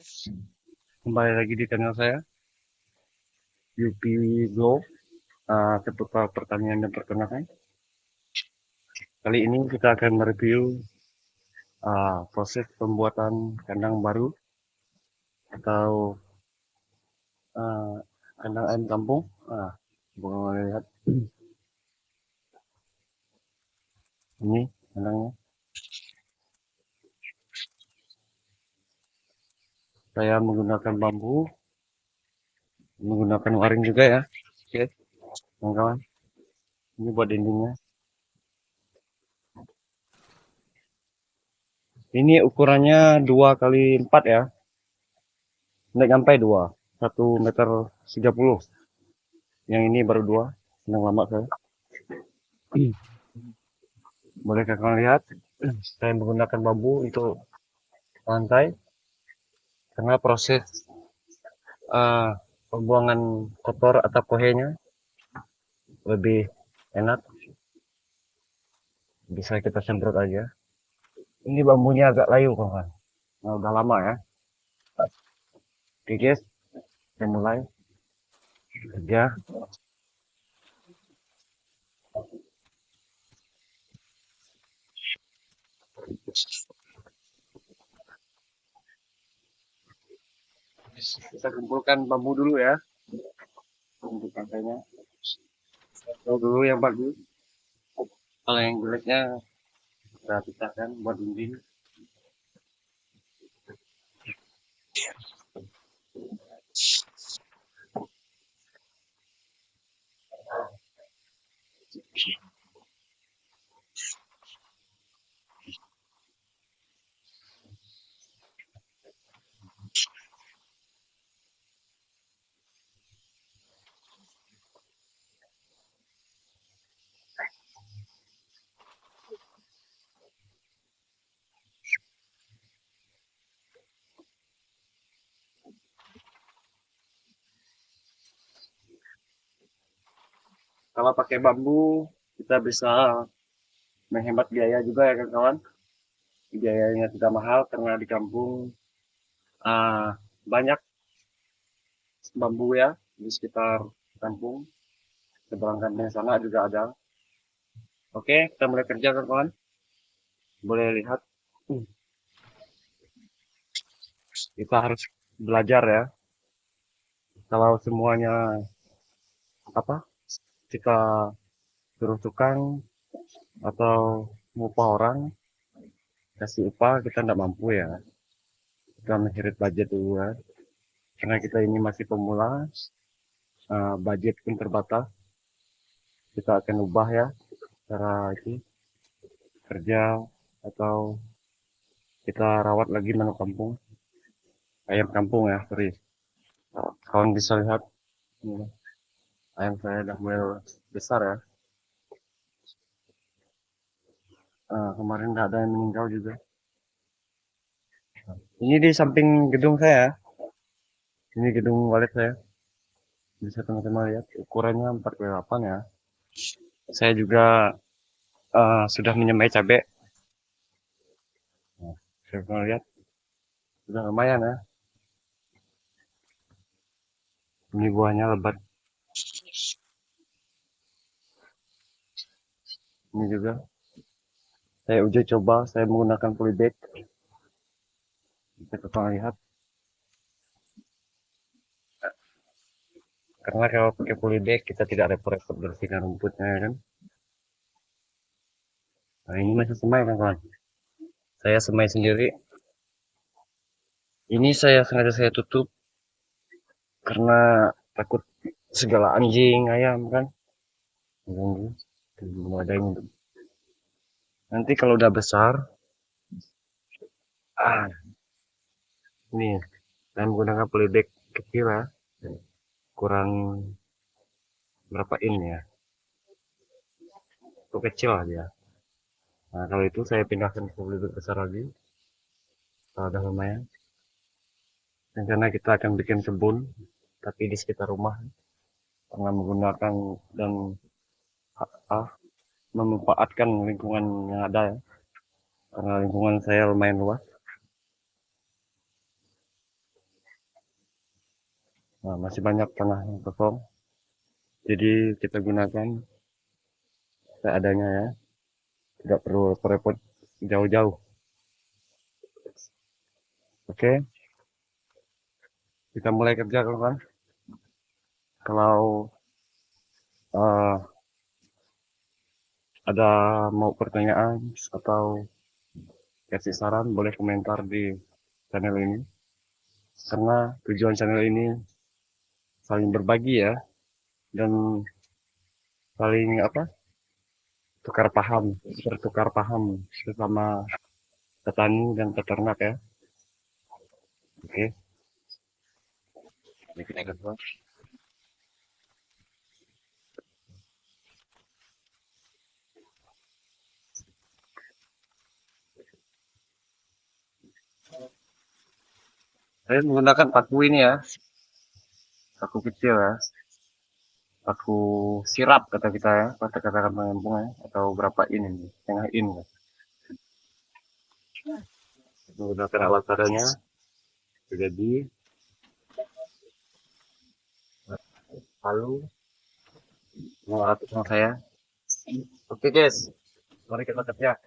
Kembali lagi di channel saya, UP Glow, seputar pertanian dan peternakan. Kali ini kita akan mereview proses pembuatan kandang baru atau uh, kandang ayam kampung. Boleh lihat ini kandangnya. Saya menggunakan bambu, menggunakan waring juga ya. Oke, kawan-kawan. Ini buat dindingnya. Ini ukurannya 2 kali 4 ya. Nggak sampai 2, 1,30 m. Yang ini baru 2, yang lama saya. Boleh kakak lihat, saya menggunakan bambu untuk lantai karena proses uh, pembuangan kotor atau kohenya lebih enak. Bisa kita semprot aja. Ini bambunya agak layu kawan. Nah, udah lama ya. Oke guys, kita mulai kerja. Kita kumpulkan bambu dulu ya untuk lantainya. Tahu dulu yang bagus. Kalau yang jeleknya kita pisahkan buat dinding. Kalau pakai bambu kita bisa menghemat biaya juga ya kawan-kawan. Biayanya tidak mahal karena di kampung banyak bambu ya di sekitar kampung. Seberang kampung sana juga ada. Oke, kita mulai kerja kawan-kawan. Boleh lihat, kita harus belajar ya. Kalau semuanya apa kita suruh tukang atau upah orang kasih upah kita tidak mampu ya. Kita mengherit budget dulu ya. Karena kita ini masih pemula, budget pun terbatas. Kita akan ubah ya cara itu kerja atau kita rawat lagi menu kampung, ayam kampung ya, sorry. Kawan bisa lihat ini, ayam saya udah mulai besar ya. Kemarin nggak ada yang meninggal juga. Ini di samping gedung saya. Ini gedung walet saya. Bisa teman-teman lihat ukurannya 4x8 ya. Saya juga sudah menyemai cabai. Nah, saya pernah lihat sudah lumayan ya. Ini buahnya lebat. Ini juga. Saya uji coba. Saya menggunakan polybag. Bisa teman lihat. Karena kalau pakai polybag kita tidak repot-repot bersihkan rumputnya ya kan. Nah ini masih semai kan kawan. Saya semai sendiri. Ini sengaja saya tutup karena takut segala anjing, ayam kan. Mengganggu. Ada yang nanti kalau udah besar, ini saya menggunakan polybag kecil ya, kurang berapa in ya, itu kecil aja. Nah kalau itu saya pindahkan ke polybag besar lagi, kalau udah lumayan. Rencana kita akan bikin kebun, tapi di sekitar rumah, karena menggunakan dan memanfaatkan lingkungan yang ada ya, karena lingkungan saya lumayan luas. Nah, masih banyak tanah yang kosong, jadi kita gunakan seadanya ya, tidak perlu repot jauh-jauh. Oke, kita mulai kerja kawan. Kalau eh, ada mau pertanyaan atau kasih saran, boleh komentar di channel ini. Karena tujuan channel ini saling berbagi ya, dan saling apa? Tukar paham, bertukar paham sesama petani dan peternak ya. Oke, ini kita kedua. Saya menggunakan paku ini ya, paku kecil ya, paku sirap kata kita ya, kata-kata kampung ya, atau berapa ini, setengah in ya. Menggunakan alat seadanya, jadi palu, mau alat sama saya. Oke guys, mari kita kerja.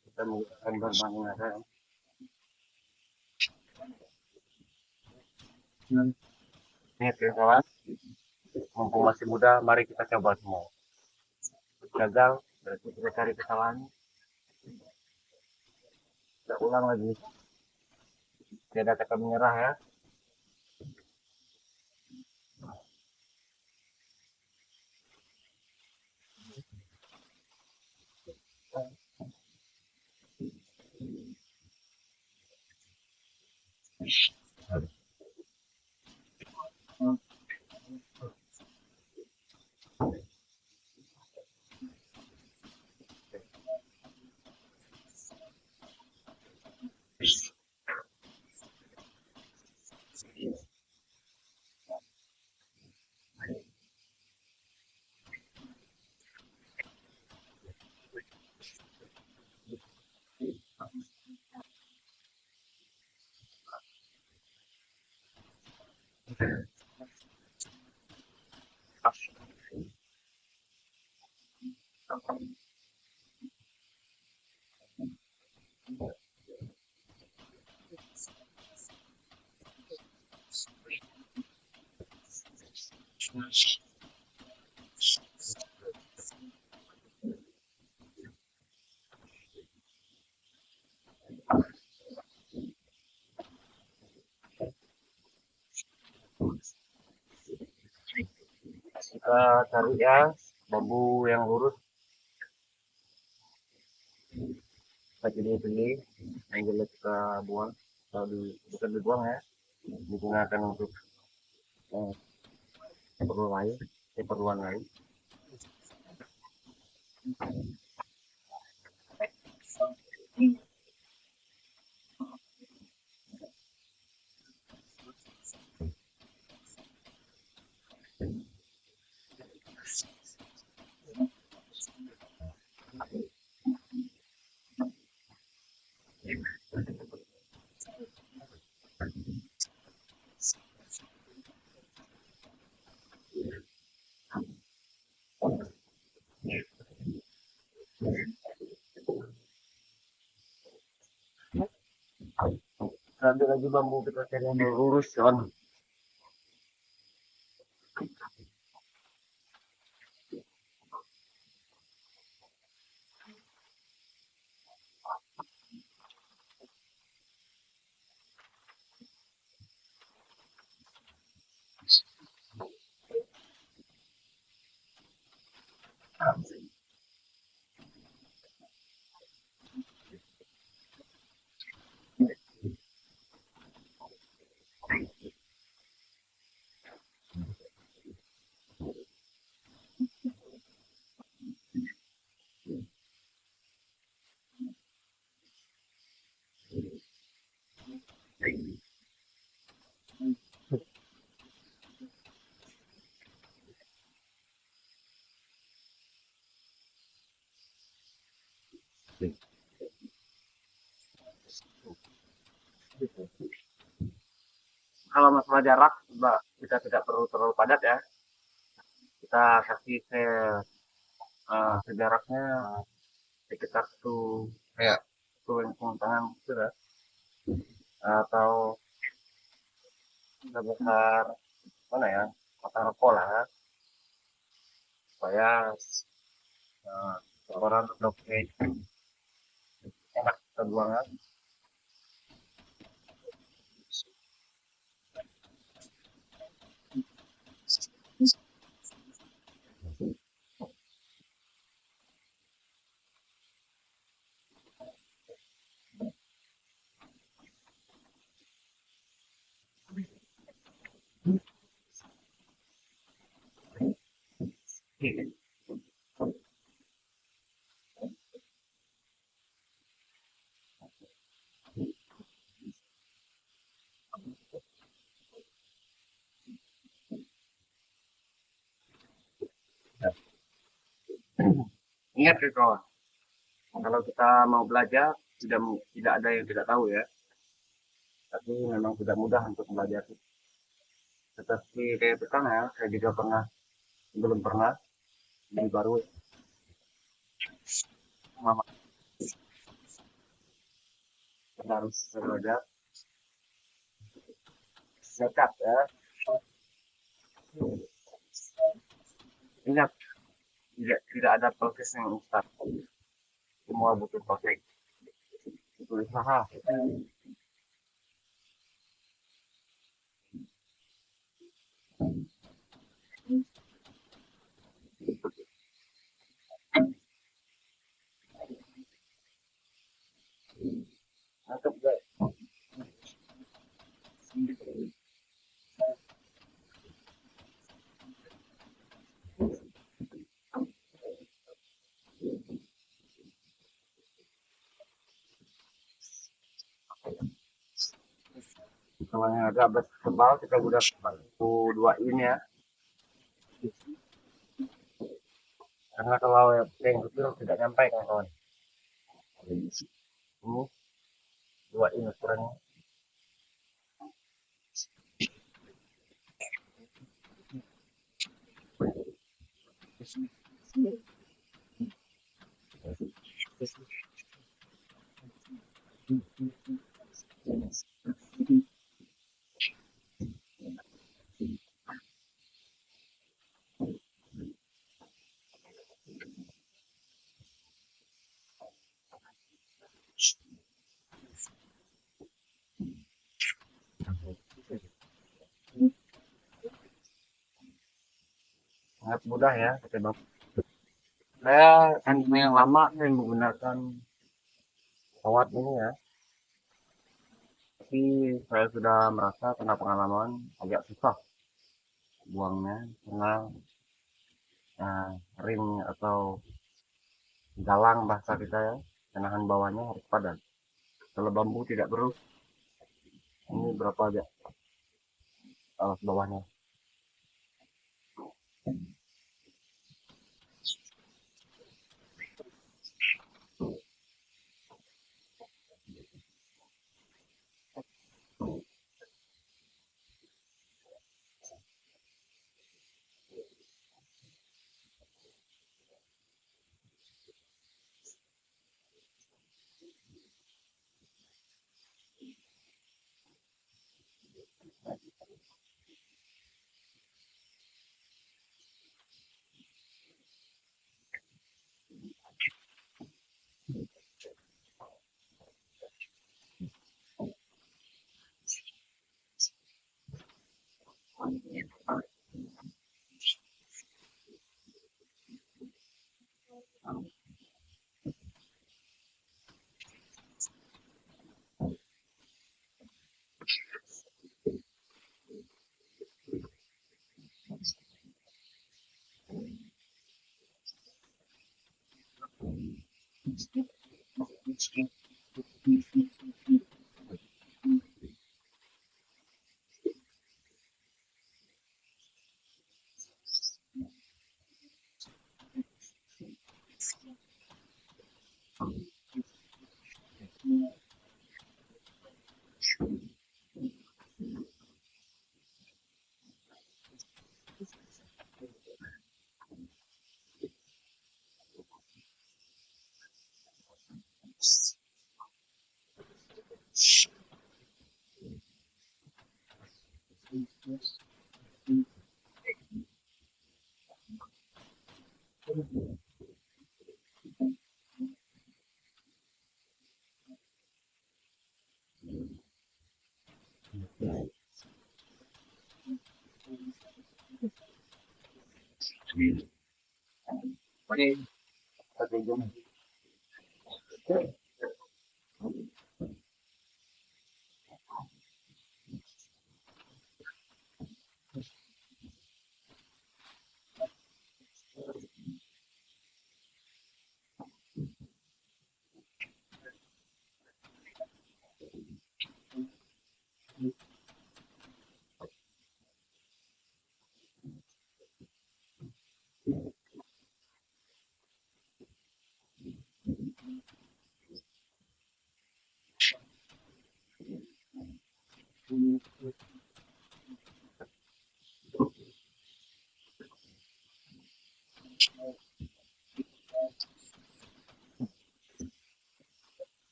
Kita menggunakan bahan yang ada. Ini kawan, mumpung masih muda, mari kita coba semua. Gagal, berarti kita cari kesalahan, kita ulang lagi. Tidak ada kata menyerah ya. Kita cari ya bambu yang lurus, kita pilih-pilih, yang jelek kita buang, atau bukan dibuang ya, digunakan untuk eh, keperluan lain, keperluan lain. Ambil lagi bambu kita cari yang lurus kan. Kalau masalah jarak, Mbak, kita tidak perlu terlalu padat ya. Kita kasih sejaraknya sekitar kayak satu lengkung tangan gitu ya. Atau sebesar mana ya? Mata rokok lah ya. Supaya orang tetap enak kita buangnya. Ingat ya kawan, kalau kita mau belajar tidak ada yang tidak tahu ya. Tapi memang tidak mudah untuk belajar. Seperti kayak petang ya, saya juga belum pernah, ini baru mama harus belajar nekat ya. Ingat, tidak ada proses yang instan. Semua butuh proses, butuh usaha. Mantap guys. Kalau yang agak tebal kita udah dua ini ya. Karena kalau yang kecil tidak nyampe kan kawan. Ini dua ini ukurannya. Sangat mudah ya pakai bambu. Saya kan yang lama saya menggunakan kawat ini ya. Tapi saya sudah merasa kena pengalaman agak susah buangnya karena ring atau galang bahasa kita ya, tenahan bawahnya harus padat. Kalau bambu tidak perlu, ini berapa aja alas bawahnya.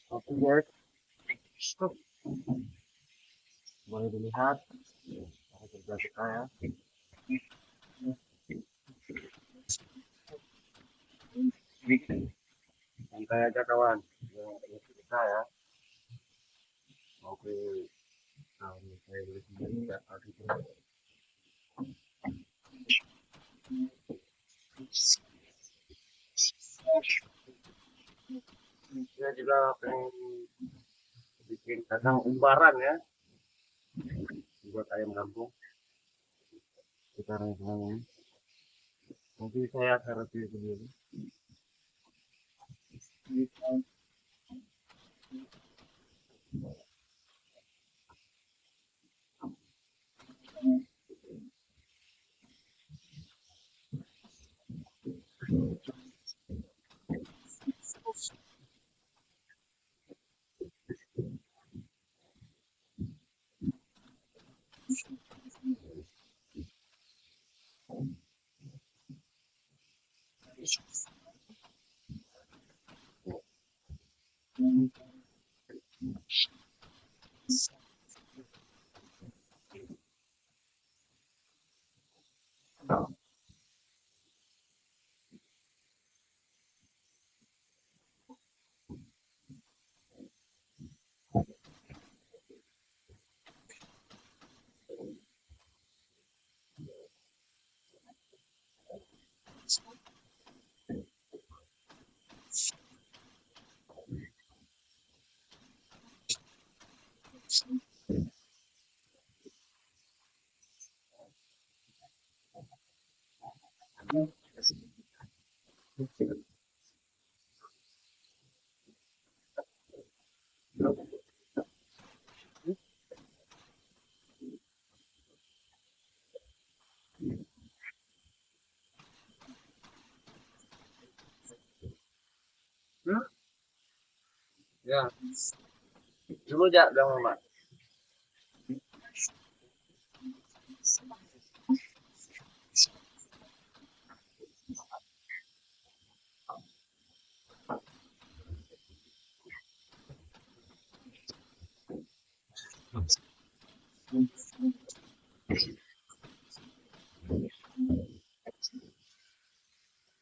Oke guys, boleh dilihat cara kerja kita ya. Santai aja kawan. Ini kita ya. Oke, kalau saya beli sendiri ya tadi saya juga pengen bikin kacang umbaran ya buat ayam kampung. Sekarang ini nanti saya akan review dulu. Hmm? Ya, dulu aja dong Mbak.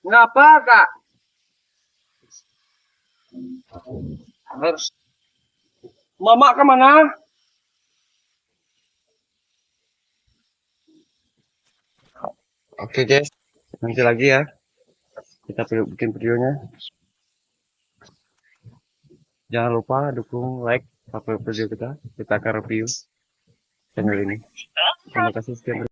Ngapa kak? Harus Mama kemana? Oke guys, nanti lagi ya kita bikin videonya. Jangan lupa dukung, like, video kita. Kita akan review channel ini. Terima kasih sekian.